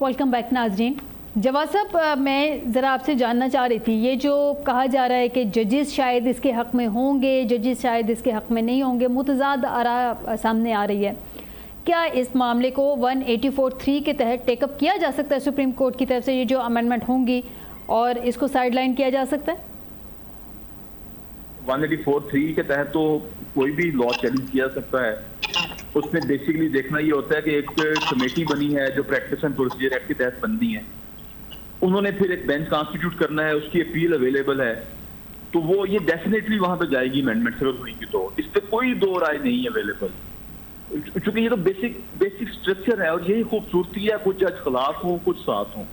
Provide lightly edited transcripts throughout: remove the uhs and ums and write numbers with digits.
Welcome back नाजरीन। जवाद साहब, मैं ज़रा आपसे जानना चाह रही थी, ये जो कहा जा रहा है कि जजेस शायद इसके हक़ में होंगे, जजेस शायद इसके हक़ में नहीं होंगे, मुतज़ाद आरा सामने आ रही है। क्या इस मामले को 184(3) के तहत टेकअप किया जा सकता है सुप्रीम कोर्ट की तरफ से, ये जो अमेंडमेंट होंगी, और इसको साइडलाइन किया जा सकता है? 184(3) के तहत तो कोई भी लॉ चैलेंज किया जा सकता है। उसमें बेसिकली देखना ये होता है कि एक कमेटी बनी है जो प्रैक्टिस एंड प्रोसीजर एक्ट के तहत बननी है, उन्होंने फिर एक बेंच कॉन्स्टिट्यूट करना है, उसकी अपील अवेलेबल है, तो वो ये डेफिनेटली वहां पे जाएगी अमेंडमेंट अगर हुई तो इस पर कोई दो राय नहीं अवेलेबल, क्योंकि ये तो बेसिक स्ट्रक्चर है और यही खूबसूरती है। कुछ जज खिलाफ हो, कुछ साथ हो,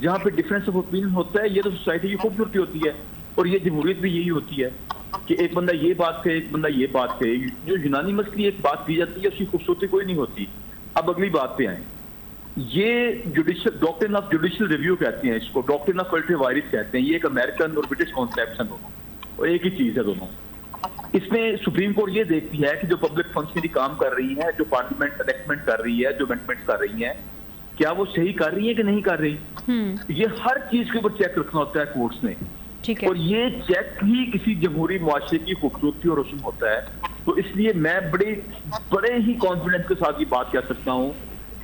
जहाँ पे डिफरेंस ऑफ ओपिनियन होता है, ये तो सोसाइटी की खूबसूरती होती है। और ये जमहूरियत भी यही होती है कि एक बंदा ये बात कहे, एक बंदा ये बात कहे। जो यूनानी मसली एक बात की जाती है, उसकी खूबसूरती कोई नहीं होती। अब अगली बात पे आए, ये judicial doctrine of judicial review कहते हैं इसको, डॉक्ट्रिन ऑफ कल्टिव वारिस कहते हैं। ये एक अमेरिकन और ब्रिटिश कॉन्सेप्ट है दोनों, और एक ही चीज है दोनों। इसमें सुप्रीम कोर्ट ये देखती है कि जो पब्लिक फंक्शनरी काम कर रही है, जो पार्लियामेंट एनेक्टमेंट कर रही है, जो अमेंडमेंट कर रही है, क्या वो सही कर रही है कि नहीं कर रही। ये हर चीज के ऊपर चेक रखना होता है कोर्ट्स ने, और ये चेक ही किसी जमहूरी मुआशरे की खूबसूरती और रोशन होता है। तो इसलिए मैं बड़े ही कॉन्फिडेंस के साथ ये बात कह सकता हूँ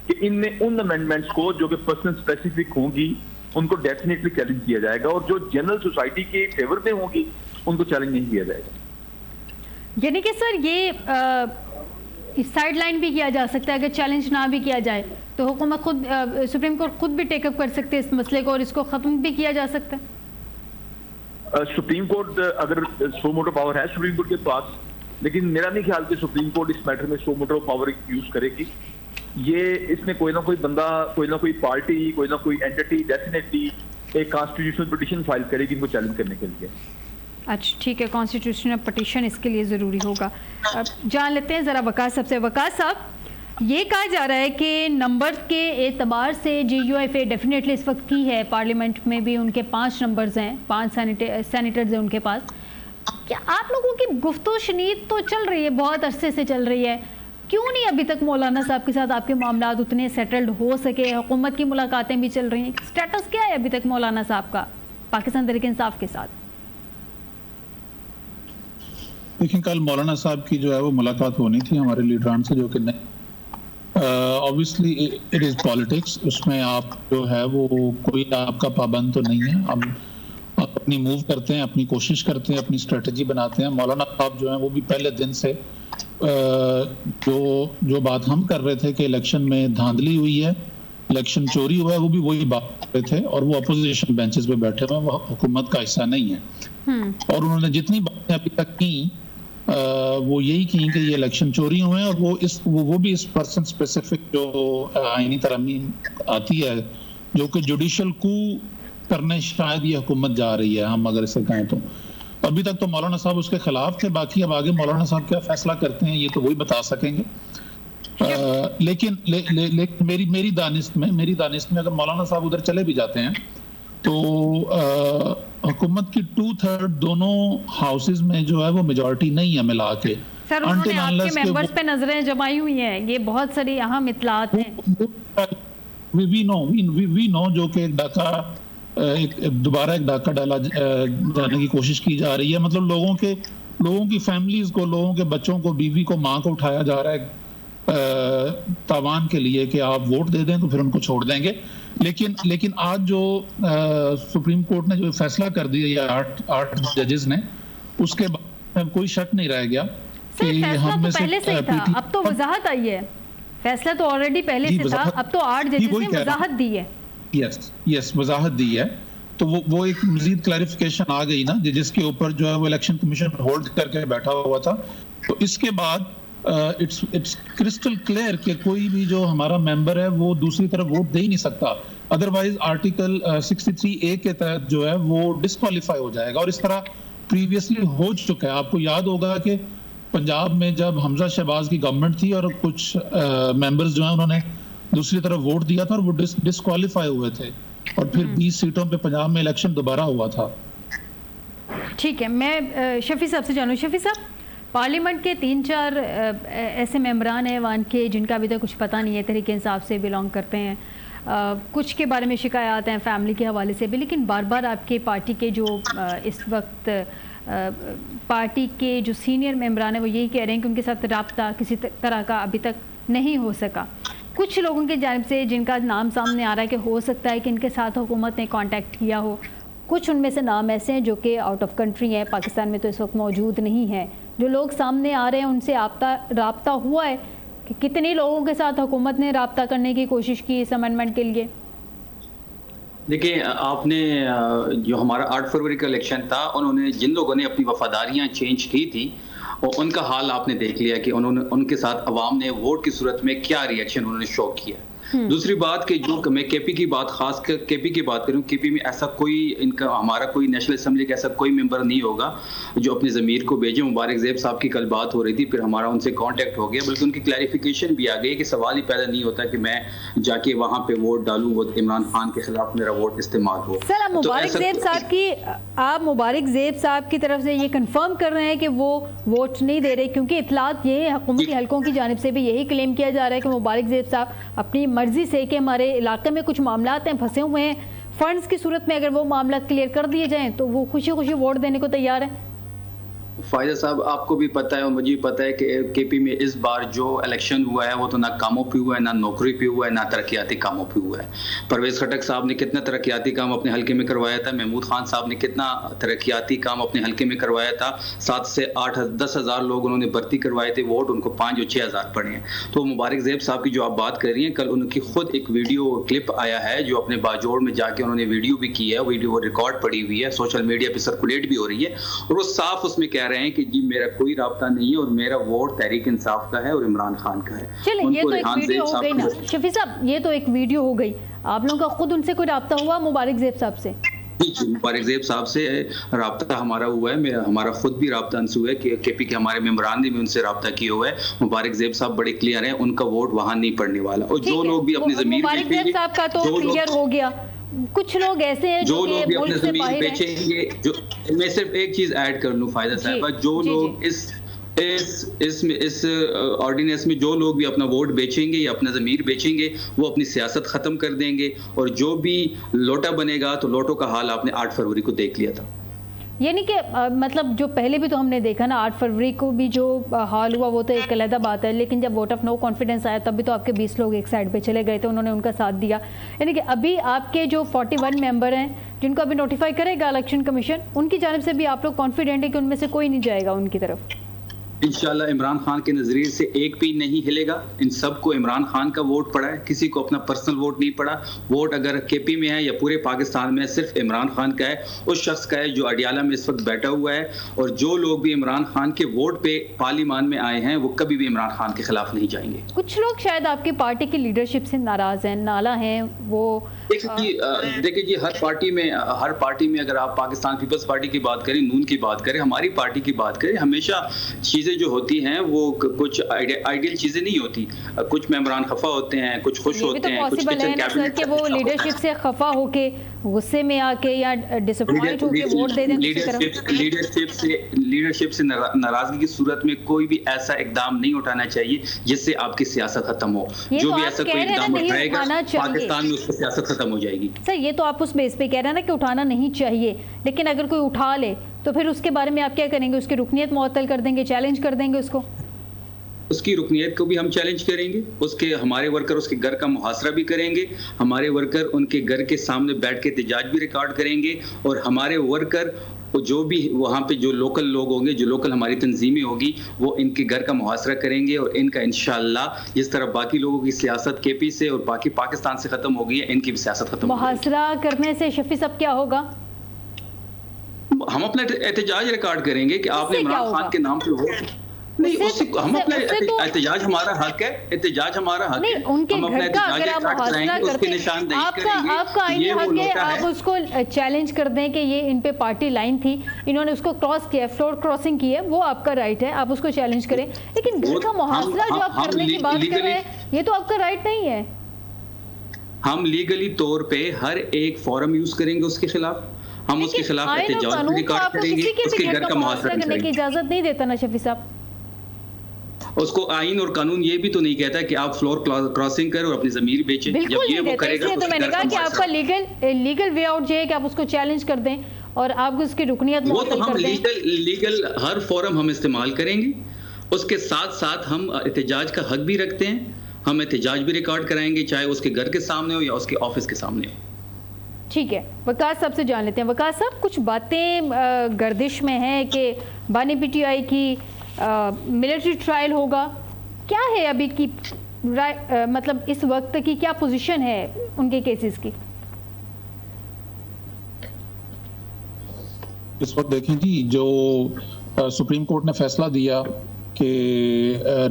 कि इनमें उन अमेंडमेंट्स को जो कि पर्सन स्पेसिफिक होंगी उनको डेफिनेटली चैलेंज किया जाएगा, और जो जनरल सोसाइटी के फेवर में होंगी उनको चैलेंज नहीं किया जाएगा। यानी कि सर ये साइड लाइन भी किया जा सकता है, अगर चैलेंज ना भी किया जाए तो हुकूमत खुद, सुप्रीम कोर्ट खुद भी टेकअप कर सकते हैं इस मसले को, और इसको ख़त्म भी किया जा सकता है। सुप्रीम कोर्ट अगर सो मोटो पावर है सुप्रीम कोर्ट के पास, लेकिन मेरा नहीं ख्याल कि सुप्रीम कोर्ट इस मैटर में सो मोटो पावर यूज करेगी। ये इसमें कोई ना कोई बंदा, कोई ना कोई पार्टी, कोई ना कोई एंटिटी डेफिनेटली एक कॉन्स्टिट्यूशनल पिटीशन फाइल करेगी इनको चैलेंज करने के लिए। अच्छा ठीक है, कॉन्स्टिट्यूशनल पिटीशन इसके लिए ज़रूरी होगा। जान लेते हैं ज़रा वकास साहब से। वकास साहब, ये कहा जा रहा है कि नंबर के एतबार से JUIFA डेफिनेटली इस वक्त की है, पार्लियामेंट में भी उनके 5 नंबर्स हैं, 5 सेनेटर्स हैं उनके पास। क्या आप लोगों की गुफ्तो शनीद तो चल रही है, बहुत अरसे से चल रही है, क्यों नहीं अभी तक मौलाना साहब के साथ आपके मामला उतने सेटल्ड हो सके? हुकूमत की मुलाकातें भी चल रही हैं, स्टेटस क्या है अभी तक मौलाना साहब का पाकिस्तान तहरीक इंसाफ के साथ? देखिए, कल मौलाना साहब की जो है वो मुलाकात होनी थी हमारे लीडरान से, जो कि नहीं, ऑब्वियसली इट इज़ पॉलिटिक्स, उसमें आप जो है वो कोई आपका पाबंद तो नहीं है। हम अपनी मूव करते हैं, अपनी कोशिश करते हैं, अपनी स्ट्रेटजी बनाते हैं। मौलाना साहब जो है वो भी पहले दिन से जो बात हम कर रहे थे कि इलेक्शन में धांधली हुई है, इलेक्शन चोरी हुआ है, वो भी वही बात कर रहे थे, और वो अपोजिशन बेंचेस पे बैठे हुए, वो हुकूमत का हिस्सा नहीं है। और उन्होंने जितनी बातें अभी तक की वो यही की कि ये इलेक्शन चोरी हुए हैं, और वो भी इस पर्सन स्पेसिफिक जो आईनी तरमीम आती है, जो कि जुडिशल कू करने शायद ये हुकूमत जा रही है, हम अगर इसे कहें तो। अभी तक तो मौलाना साहब उसके खिलाफ थे, बाकी अब आगे मौलाना साहब क्या फैसला करते हैं ये तो वही बता सकेंगे। लेकिन मेरी दानिश में अगर मौलाना साहब उधर चले भी जाते हैं तो हुकूमत की 2/3 दोनों हाउसेज में जो है वो मेजॉरिटी नहीं है मिला के। सर, उन्होंने आपके मेंबर्स पे नजरें जमाई हुई हैं, ये बहुत सारी अहम इत्तलात हैं। वी नो जो कि दोबारा एक डाका डाला जाने की कोशिश की जा रही है। मतलब लोगों की फैमिलीज को, लोगों के बच्चों को, बीवी को, माँ को उठाया जा रहा है तावान के लिए कि आप वोट दे दें तो फिर उनको छोड़ देंगे। लेकिन आज जो सुप्रीम कोर्ट ने जो फैसला कर दिया 8 जजेस ने, उसके बाद कोई शक नहीं रह गया कि हम में से पहले से था, अब तो वजाहत आई है। फैसला तो ऑलरेडी पहले से था, अब तो 8 जजेस ने वजाहत दी है। यस, वजाहत दी है, तो वो एक मजीद क्लैरिफिकेशन आ गई ना, जिसके ऊपर जो है वो इलेक्शन कमीशन होल्ड करके बैठा हुआ था। तो इसके बाद इट्स क्रिस्टल क्लियर कि कोई भी जो हमारा मेंबर है वो दूसरी तरफ वोट दे ही नहीं सकता, अदरवाइज आर्टिकल 63A के तहत जो है वो डिस्क्वालीफाई हो जाएगा। और इस तरह प्रीवियसली हो चुका है। आपको याद होगा कि पंजाब में जब हमजा शहबाज की गवर्नमेंट थी और कुछ मेंबर्स जो है उन्होंने दूसरी तरफ वोट दिया था और वो डिस्क्वालीफाई हुए थे, और फिर 20 सीटों पे पंजाब में इलेक्शन दोबारा हुआ था। ठीक है, मैं शफी साहब से जानूँ। शफी साहब, पार्लियामेंट के 3-4 ऐसे मेंबरान हैं वान के जिनका अभी तक कुछ पता नहीं है, तहरीक इंसाफ से बिलोंग करते हैं, कुछ के बारे में शिकायत हैं फैमिली के हवाले से भी, लेकिन बार बार आपके पार्टी के जो इस वक्त पार्टी के जो सीनियर मेंबरान हैं वो यही कह रहे हैं कि उनके साथ रब्ता किसी तरह का अभी तक नहीं हो सका। कुछ लोगों की जानिब से जिनका नाम सामने आ रहा है कि हो सकता है कि इनके साथ हुकूमत ने कांटेक्ट किया हो, कुछ उनमें से नाम ऐसे हैं जो कि आउट ऑफ कंट्री हैं, पाकिस्तान में तो इस वक्त मौजूद नहीं है। जो लोग सामने आ रहे हैं उनसे राब्ता हुआ है कि कितने लोगों के साथ हुकूमत ने राब्ता करने की कोशिश की इस अमेंडमेंट के लिए? देखिए, आपने जो हमारा 8 फरवरी का इलेक्शन था, उन्होंने जिन लोगों ने अपनी वफादारियां चेंज की थी और उनका हाल आपने देख लिया कि उन्होंने उनके साथ अवाम ने वोट की सूरत में क्या रिएक्शन उन्होंने शो किया। दूसरी बात कि जो मैं केपी की बात, खास कर केपी की बात करूं, केपी में ऐसा कोई इनका हमारा कोई नेशनल असेंबली का ऐसा कोई मेंबर नहीं होगा जो अपने ज़मीर को भेजे। मुबारक ज़ेब साहब की कल बात हो रही थी, फिर हमारा उनसे कांटेक्ट हो गया, बल्कि उनकी क्लैरिफिकेशन भी आ गई कि सवाल ही पैदा नहीं होता कि मैं जाके वहां पे वोट डालूं, वो इमरान खान के खिलाफ मेरा वोट इस्तेमाल हो। सर, आप मुबारक ज़ेब साहब की तरफ से ये कंफर्म कर रहे हैं कि वो वोट नहीं दे रहे, क्योंकि इतलात ये हुकूमती हलकों की जानिब से भी यही क्लेम किया जा रहा है कि मुबारक ज़ेब साहब अपनी मर्जी से कि हमारे इलाके में कुछ मामलात हैं, फंसे हुए हैं, फंड्स की सूरत में अगर वो मामला क्लियर कर दिए जाएं तो वो खुशी खुशी वोट देने को तैयार है। फायदा साहब, आपको भी पता है और मुझे भी पता है कि केपी में इस बार जो इलेक्शन हुआ है वो तो ना कामों पे हुआ है, ना नौकरी पे हुआ है, ना तरक्याती कामों पे हुआ है। परवेज खटक साहब ने कितना तरक्याती काम अपने हल्के में करवाया था, महमूद खान साहब ने कितना तरक्याती काम अपने हल्के में करवाया था, 7 से 8-10 हज़ार लोग उन्होंने भर्ती करवाए थे, वोट उनको 5 और 6 हज़ार पड़े हैं। तो मुबारक ज़ेब साहब की जो आप बात कर रही हैं, कल उनकी खुद एक वीडियो क्लिप आया है जो अपने बाजोड़ में जाके उन्होंने वीडियो भी की है, वीडियो रिकॉर्ड पड़ी हुई है, सोशल मीडिया पर सर्कुलेट भी हो रही है, और वो साफ उसमें कह रहे हैं कि जी मेरा कोई राब्ता नहीं है और मेरा वोट तहरीक इंसाफ का है और इमरान खान का है। चलिए, ये तो एक वीडियो हो गई ना शफी साहब, ये तो एक वीडियो हो गई, आप लोगों का खुद उनसे कोई राब्ता हुआ मुबारक ज़ेब साहब से? जी, मुबारक ज़ेब साहब से राब्ता हमारा हुआ है, हमारा खुद भी राब्ता उनसे हुआ है कि केपी के हमारे मेंबरान ने भी उनसे राब्ता किया हुआ है। मुबारक ज़ेब साहब बड़े क्लियर हैं, उनका वोट वहां नहीं पड़ने वाला। और जो लोग भी अपनी ज़मीर मुबारक ज़ेब साहब का तो क्लियर हो गया, कुछ लोग ऐसे हैं जो लोग भी अपनी ज़मीर बेचेंगे, जो मैं सिर्फ एक चीज ऐड कर लूं फायदा साहब, जो लोग इस ऑर्डिनेंस में जो लोग भी अपना वोट बेचेंगे या अपना ज़मीर बेचेंगे वो अपनी सियासत ख़त्म कर देंगे, और जो भी लोटा बनेगा तो लोटों का हाल आपने 8 फरवरी को देख लिया था। यानी कि मतलब जो पहले भी तो हमने देखा ना, 8 फरवरी को भी जो हाल हुआ वो तो एक अलग बात है, लेकिन जब वोट ऑफ नो कॉन्फिडेंस आया तब भी तो आपके 20 लोग एक साइड पे चले गए थे, उन्होंने उनका साथ दिया। यानी कि अभी आपके जो 41 मेंबर हैं जिनको अभी नोटिफाई करेगा इलेक्शन कमीशन, उनकी जानिब से भी आप लोग कॉन्फिडेंट है कि उनमें से कोई नहीं जाएगा उनकी तरफ? इंशाल्लाह इमरान खान के नजरिए से एक भी नहीं हिलेगा। इन सबको इमरान खान का वोट पड़ा है, किसी को अपना पर्सनल वोट नहीं पड़ा। वोट अगर केपी में है या पूरे पाकिस्तान में सिर्फ इमरान खान का है, उस शख्स का है जो अडियाला में इस वक्त बैठा हुआ है। और जो लोग भी इमरान खान के वोट पे पार्लियामान में आए हैं वो कभी भी इमरान खान के खिलाफ नहीं जाएंगे। कुछ लोग शायद आपकी पार्टी की लीडरशिप से नाराज हैं, नाला हैं वो। देखिए जी, हर पार्टी में अगर आप पाकिस्तान पीपल्स पार्टी की बात करें, नून की बात करें, हमारी पार्टी की बात करें, हमेशा चीजें जो होती हैं वो कुछ आइडियल चीजें नहीं होती। कुछ मेंबरान खफा होते हैं, कुछ खुश होते हैं, कुछ किचन कैबिनेट के वो लीडरशिप से खफा होके गुस्से में आके या डिसअपॉइंट होके वोट दे दें। लीडरशिप से नाराजगी की सूरत में कोई भी ऐसा इकदाम नहीं उठाना चाहिए जिससे आपकी सियासत खत्म हो। जो भी ऐसा कोई इकदाम उठाएगा पाकिस्तान में उसकी सियासत खत्म हो जाएगी। सर, ये तो आप उस बेस पे कह रहे हैं ना कि उठाना नहीं चाहिए, लेकिन अगर कोई उठा ले तो फिर उसके बारे में आप क्या करेंगे? उसकी रुकनियत मुअत्तल कर देंगे, चैलेंज कर देंगे उसको? उसकी रुकनियत को भी हम चैलेंज करेंगे, उसके हमारे वर्कर उसके घर का मुहासरा भी करेंगे, हमारे वर्कर उनके घर के सामने बैठ के एहतजाज भी रिकॉर्ड करेंगे, और हमारे वर्कर जो भी वहाँ पे जो लोकल लोग होंगे, जो लोकल हमारी तंजीमें होगी, वो इनके घर का मुहासरा करेंगे और इनका इंशाल्लाह जिस तरह बाकी लोगों की सियासत केपी से और बाकी पाकिस्तान से खत्म हो गई है, इनकी भी सियासत खत्म। मुहासरा करने से शफी साहब क्या होगा? हम अपना एहतजाज रिकॉर्ड करेंगे कि आपने इमरान खान के नाम पे वोट नहीं, हम अपने एहतजाज हमारा हक है, एहतजाज हमारा हक है। उनके घर का अगर आप मुहासरा करते हैं, आपका आईनी हक है, आप उसको चैलेंज कर दें कि ये इन पे पार्टी लाइन थी, इन्होंने उसको क्रॉस किया, फ्लोर क्रॉसिंग की है, वो आपका राइट है, आप उसको चैलेंज करें। लेकिन घर का मुहासरा जो आप करने की बात कर रहे हैं, ये तो आपका राइट नहीं है। हम लीगली तौर पे हर एक फोरम यूज करेंगे उसके खिलाफ, हम उसके खिलाफ एहतजाज रिकॉर्ड करेंगे, उसके घर का मुहासरा करने की इजाजत नहीं देता ना शफी साहब। उसको आइन और कानून ये भी तो नहीं कहता कि आप फ्लोर क्रॉसिंग करें और अपनी जमीन बेचें। बिल्कुल नहीं देता, इसलिए तो मैंने कहा कि आपका लीगल वे आउट ये है कि आप उसको चैलेंज कर दें और आप उसकी रुकनियत वो तो हम लीगल हर फोरम हम इस्तेमाल करेंगे। उसके साथ साथ हम एहतजाज का हक भी रखते हैं, हम एहतजाज भी रिकॉर्ड कराएंगे, चाहे उसके घर के सामने हो या उसके ऑफिस के सामने हो। ठीक है, वकास साहब से जान लेते हैं। वकास साहब, कुछ बातें गर्दिश में हैं कि बानी पीटीआई की मिलिट्री ट्रायल होगा, क्या है अभी की मतलब इस वक्त की क्या पोजीशन है उनके केसेस की? इस वक्त देखें जी, जो सुप्रीम कोर्ट ने फैसला दिया कि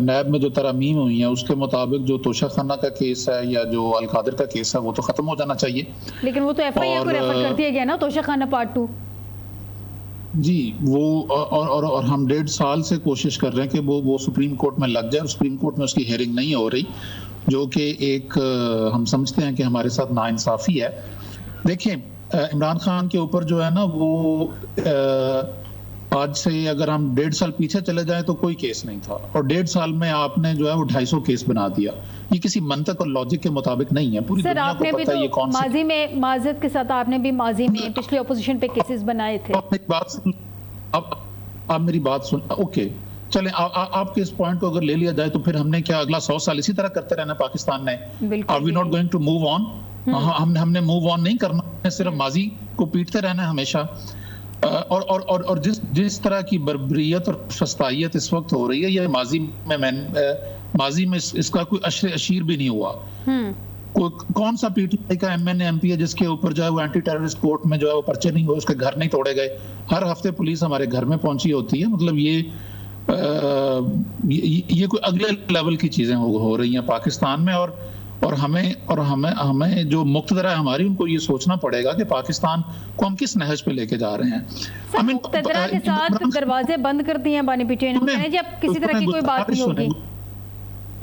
नैब में जो तरमीम हुई है उसके मुताबिक जो तोशा खाना का केस है या जो अलकादिर का केस है वो तो खत्म हो जाना चाहिए। लेकिन वो तो एफआईआर को रेफर कर दिया गया ना, तोशा खाना पार्ट 2 जी। वो और हम 1.5 साल से कोशिश कर रहे हैं कि वो सुप्रीम कोर्ट में लग जाए। सुप्रीम कोर्ट में उसकी हेयरिंग नहीं हो रही, जो कि एक हम समझते हैं कि हमारे साथ नाइंसाफी है। देखिए, इमरान खान के ऊपर जो है ना वो आज से अगर हम 1.5 साल पीछे चले जाएं तो कोई केस नहीं था, और 1.5 साल में आपने जो है वो 250 केस बना दिया। ये किसी मंतक और लॉजिक के मुताबिक नहीं है। पूरी दुनिया को पता है ये कौन सा। माजी में माजरत के साथ आपने भी माजी में पिछले ऑपोजिशन पे केसेस बनाए थे। आप मेरी बात सुन, ओके चलें, आपके इस पॉइंट को अगर ले लिया जाए तो फिर हमने क्या अगला 100 साल इसी तरह करते रहना पाकिस्तान ने? Are we not going to move on? हमने मूव ऑन नहीं करना, सिर्फ माजी को पीटते रहना है हमेशा। और जिस तरह की बर्बरियत और फस्तायत इस वक्त हो रही है, ये माजी में इसका कोई अशर अशीर भी नहीं हुआ। कौन सा पीटीआई का एमएनए एमपी है जिसके ऊपर जो है वो एंटी टेररिस्ट कोर्ट में जो है वो पर्चे नहीं हुए, उसके घर नहीं तोड़े गए? हर हफ्ते पुलिस हमारे घर में पहुंची होती है। मतलब ये कोई अगले लेवल की चीजें हो रही हैं पाकिस्तान में। और हमें जो मुक्तदरा है हमारी, उनको ये सोचना पड़ेगा कि पाकिस्तान को हम किस नहज पे लेके जा रहे हैं। मुक्तदरा के साथ दरवाजे बंद कर दिए हैं बानी पीटीआई ने जी, अब किसी तरह की कोई बात नहीं होगी।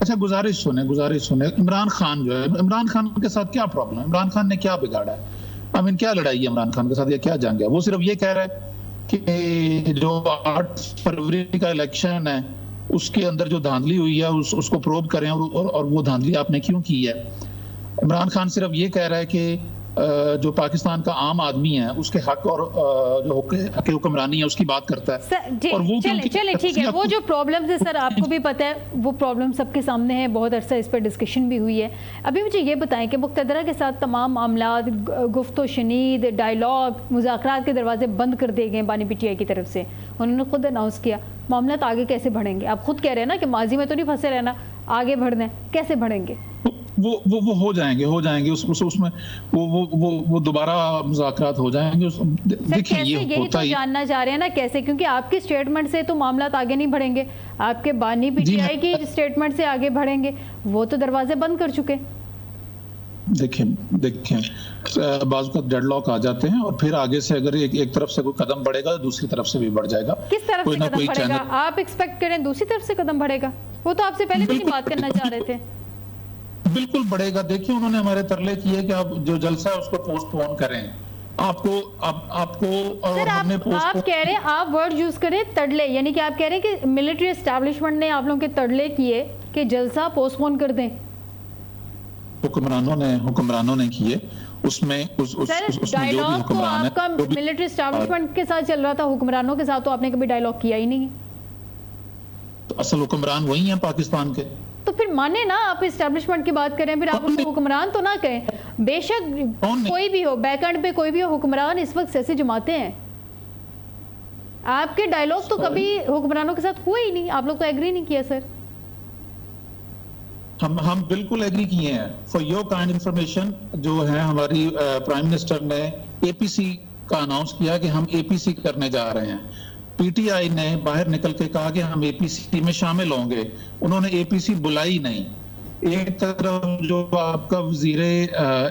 अच्छा, गुजारिश सुने। इमरान खान जो है, इमरान खान के साथ क्या प्रॉब्लम है? इमरान खान ने क्या बिगाड़ा है? क्या लड़ाई है इमरान खान के साथ या क्या जंग है? वो सिर्फ ये कह रहा है कि जो 8 फरवरी का इलेक्शन है उसके अंदर जो धांधली हुई है उसको प्रोब करें, और वो धांधली आपने क्यों की है। इमरान खान सिर्फ ये कह रहा है कि जो पाकिस्तान का आम आदमी है उसके हक और जो हक हुक्मरानी है उसकी बात करता है। और वो चले ठीक है, वो जो प्रॉब्लम्स है सर आपको भी पता है, वो प्रॉब्लम सबके सामने है, बहुत अरसा इस पर डिस्कशन भी हुई है। अभी मुझे ये बताएं कि मुक्तदरा के साथ तमाम मामलात, गुफ्तो शनीद, डायलॉग, मुज़ाकरात के दरवाजे बंद कर दिए गए बानी पीटीआई की तरफ से। उन्होंने खुद अनाउंस किया। मामला आगे कैसे बढ़ेंगे? आप खुद कह रहे हैं ना कि माजी में तो नहीं फंसे रहना, आगे बढ़ना है, कैसे बढ़ेंगे? वो हो जाएंगे उसमें वो दोबारा मुज़ाकरात हो जाएंगे। देखिए, ये होता ही जानना चाह रहे हैं ना कैसे, क्योंकि आपकी स्टेटमेंट से तो मामला आगे नहीं बढ़ेंगे, आपके बानी पीटीआई की स्टेटमेंट से आगे बढ़ेंगे। वो तो दरवाजे बंद कर चुके। देखें बाज़ का डेडलॉक आ जाते हैं और फिर आगे से अगर एक तरफ से कोई कदम बढ़ेगा दूसरी तरफ से भी बढ़ जाएगा। किस तरफ से कदम बढ़ेगा? आप एक्सपेक्ट करें दूसरी तरफ से कदम बढ़ेगा? वो तो आपसे पहले भी बात करना चाह रहे थे। बिल्कुल बढ़ेगा। देखिए, उन्होंने हमारे तरले किए कि आप जो जलसा है उसको पोस्टपोन करें। आपको सर, आप कह रहे हैं, आप वर्ड यूज करें तरले, यानी कि आप कह रहे हैं कि मिलिट्री एस्टैब्लिशमेंट ने आप लोगों के तरले किए कि जलसा पोस्टपोन कर दें। हुक्मरानों ने किए। उसमें डायलॉग तो आपका मिलिट्री एस्टैब्लिशमेंट के साथ चल रहा था, हुक्मरानों के साथ तो आपने कभी डायलॉग किया ही नहीं। तो असल हुक्मरान वही हैं पाकिस्तान के। तो फिर माने ना, आप एस्टैब्लिशमेंट की बात करें, फिर आप उनको हुक्मरान तो ना कहें। बेशक कोई भी हो, बैकएंड पे कोई भी हो, हुक्मरान इस वक्त सियासी जमातें हैं। आपके डायलॉग तो कभी हुक्मरानों के साथ हुए ही नहीं, आप लोग तो एग्री नहीं किया सर। हम बिल्कुल एग्री किए हैं। फॉर योर काइंड इंफॉर्मेशन, जो है हमारी प्राइम मिनिस्टर ने एपीसी का अनाउंस किया कि हम एपीसी करने जा रहे हैं। पीटीआई ने बाहर निकल के कहा कि हम एपीसी में शामिल होंगे, उन्होंने एपीसी बुलाई नहीं। एक तरफ जो आपका वजीरे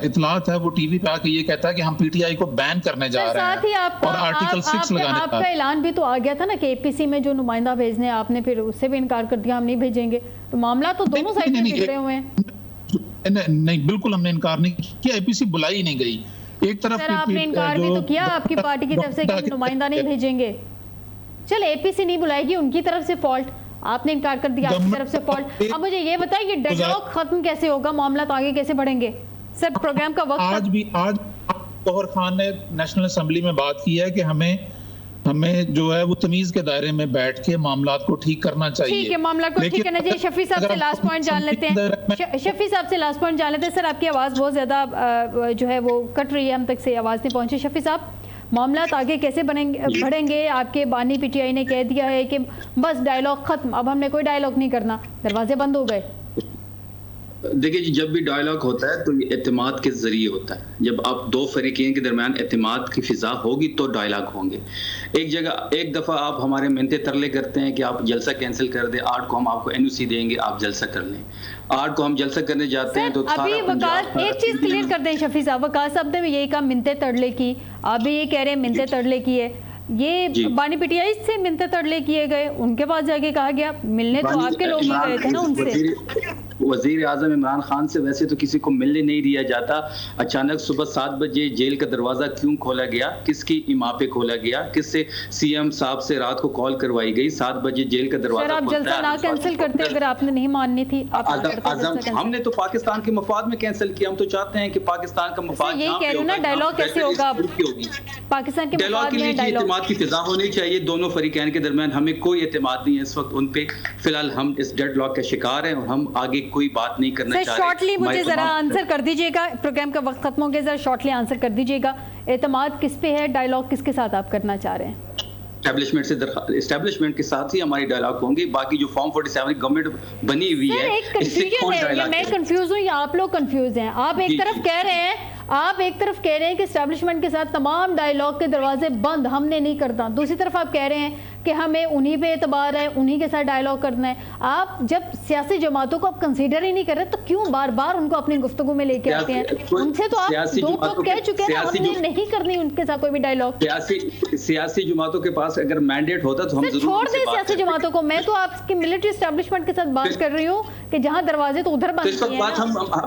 इतलात है वो टीवी पे आके ये कहता है कि हम पीटीआई को बैन करने जा रहे हैं, साथ ही और आर्टिकल 6 लगाने का आपका ऐलान भी तो आ गया था ना कि एपीसी में जो नुमाइंदा भेजने, आपने फिर उससे भी इनकार कर दिया, हम नहीं भेजेंगे। तो मामला तो दोनों साइड में बिगड़े हुए हैं। नहीं, बिल्कुल हमने इनकार नहीं किया, एपीसी बुलाई नहीं गई। एक तरफ आपने इनकार भी तो किया आपकी पार्टी की तरफ से कि नुमाइंदा नहीं भेजेंगे। चल, एपीसी नहीं बुलाएगी, उनकी तरफ से फॉल्ट, आपने इनकार कर दिया, आपकी तरफ से फॉल्ट। अब मुझे ये बताइए डेडलॉक खत्म कैसे होगा, मामला तो आगे कैसे बढ़ेंगे? सर प्रोग्राम का वक्त आज गौहर खान ने नेशनल असेंबली में बात की है कि हमें जो है वो तमीज के दायरे में बैठ के मामलात को ठीक करना चाहिए। ठीक है, मामला को ठीक करना चाहिए। शफी साहब से लास्ट पॉइंट जान लेते हैं। शफी साहब से लास्ट पॉइंट जान लेते हैं। सर आपकी आवाज़ बहुत ज़्यादा जो है वो कट रही है, हम तक से आवाज़ नहीं पहुंची। शफी साहब, मामला आगे कैसे बढ़ेंगे? आपके बानी पीटीआई ने कह दिया है कि बस डायलॉग खत्म, अब हमने कोई डायलॉग नहीं करना, दरवाजे बंद हो गए। देखिए जी, जब भी डायलॉग होता है तो ये एतमाद के जरिए होता है। जब आप दो फरीकीन के दरमियान एतमाद की फिजा होगी तो डायलॉग होंगे। एक दफ़ा आप हमारे मिन्नते तरले करते हैं कि आप जलसा कैंसिल कर दें, 8 को हम आपको एनओसी देंगे, आप जलसा कर लें। 8 को हम जलसा करने जाते हैं तो अभी वकास एक चीज क्लियर कर दें शफी साहब, वकास साहब ने यही कहा मिन्नते तरले की, आप भी ये कह रहे हैं मिन्नते तरले की है। ये बानी पीटीआई से मिन्नते तरले किए गए, उनके पास जाके कहा गया, मिलने तो आपके लोग ही गए थे ना उनसे। वजीर आजम इमरान खान से वैसे तो किसी को मिलने नहीं दिया जाता। अचानक सुबह 7 बजे जेल का दरवाजा क्यों खोला गया, किसकी इमाम पे खोला गया, किससे सीएम साहब से रात को कॉल करवाई गई? 7 बजे जेल का दरवाजा आप जलसा ना कैंसिल करते अगर आपने नहीं माननी थी। हमने तो पाकिस्तान के मफाद में कैंसिल किया। हम तो चाहते हैं कि पाकिस्तान का मफाद यही कह रही हूं ना, डायलॉग कैसे होगा पाकिस्तान के डायलॉग के लिए? एतमाद की फिजा होनी चाहिए दोनों फरीकैन के दरमियान। हमें कोई एतमाद नहीं है इस वक्त उन पे। फिलहाल हम इस डेडलॉक का शिकार हैं और हम आगे कोई बात नहीं करना चाह रहे। शॉर्टली मुझे जरा आंसर कर दीजिएगा, प्रोग्राम का वक्त खत्म हो गया, जरा शॉर्टली आंसर कर दीजिएगा। एतमाद किस पे है, डायलॉग किसके साथ आप करना चाह रहे हैं? एस्टेब्लिशमेंट के साथ ही हमारी डायलॉग होंगी। बाकी जो फॉर्म 47 गवर्नमेंट बनी हुई है, एक कंफ्यूजन है, या मैं कंफ्यूज हूँ या आप लोग कंफ्यूज हैं? आप एक तरफ कह रहे हैं कि एस्टेब्लिशमेंट के साथ तमाम डायलॉग के दरवाजे बंद, हमने नहीं करना। दूसरी तरफ आप कह रहे हैं कि हमें उन्हीं पे एतबार है, उन्हीं के साथ डायलॉग करना है। आप जब सियासी जमातों को आप कंसीडर ही नहीं कर रहे तो क्यों बार बार उनको अपनी गुफ्तगू में लेके आते हैं? उनसे तो आप दो तो कह चुके हैं, हमने नहीं करनी उनके साथ कोई भी डायलॉग। सियासी जमातों के पास अगर मैंडेट होता तो हम छोड़ दें सियासी जमातों को। मैं तो आपकी मिलिट्री एस्टेब्लिशमेंट के साथ बात कर रही हूँ कि जहाँ दरवाजे तो उधर बंद हैं।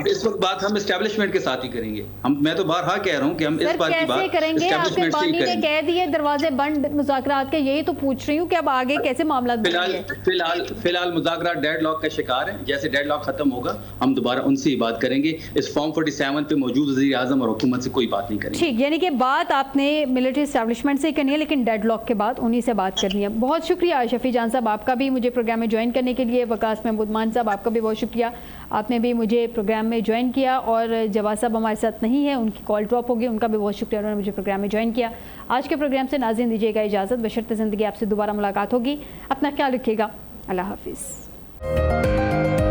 इस वक्त बात हम एस्टेब्लिशमेंट के साथ ही करेंगे। मैं तो बारहा कह रहा हूँ कि हम इस बात की बात करेंगे। आपके बानी ने कह दिए दरवाजे बंद मुज़ाकरात के, यही तो पूछ रही हूँ कि अब आगे कैसे मामला फिलहाल मुज़ाकरात डेडलॉक का शिकार है। जैसे डेडलॉक खत्म होगा हम दोबारा उनसे ही बात करेंगे। इस फॉर्म 47 पे मौजूद वज़ीर आज़म और हुकूमत से कोई बात नहीं करेंगे। ठीक, यानी कि बात आपने मिलिट्री एस्टेब्लिशमेंट से करनी है लेकिन डेडलॉक के बाद उन्हीं से बात करनी है। बहुत शुक्रिया शफी जान साहब आपका भी मुझे प्रोग्राम में ज्वाइन करने के लिए। वकास महमूद मान साहब आपका भी बहुत शुक्रिया, आपने भी मुझे प्रोग्राम में ज्वाइन किया। और जवाद साहब हमारे साथ नहीं है, उनकी कॉल ड्रॉप होगी, उनका भी बहुत शुक्रिया, उन्होंने मुझे प्रोग्राम में ज्वाइन किया। आज के प्रोग्राम से नाज़रीन दीजिएगा इजाज़त, बशर्ते ज़िंदगी आपसे दोबारा मुलाकात होगी। अपना ख्याल रखिएगा, अल्लाह हाफिज़।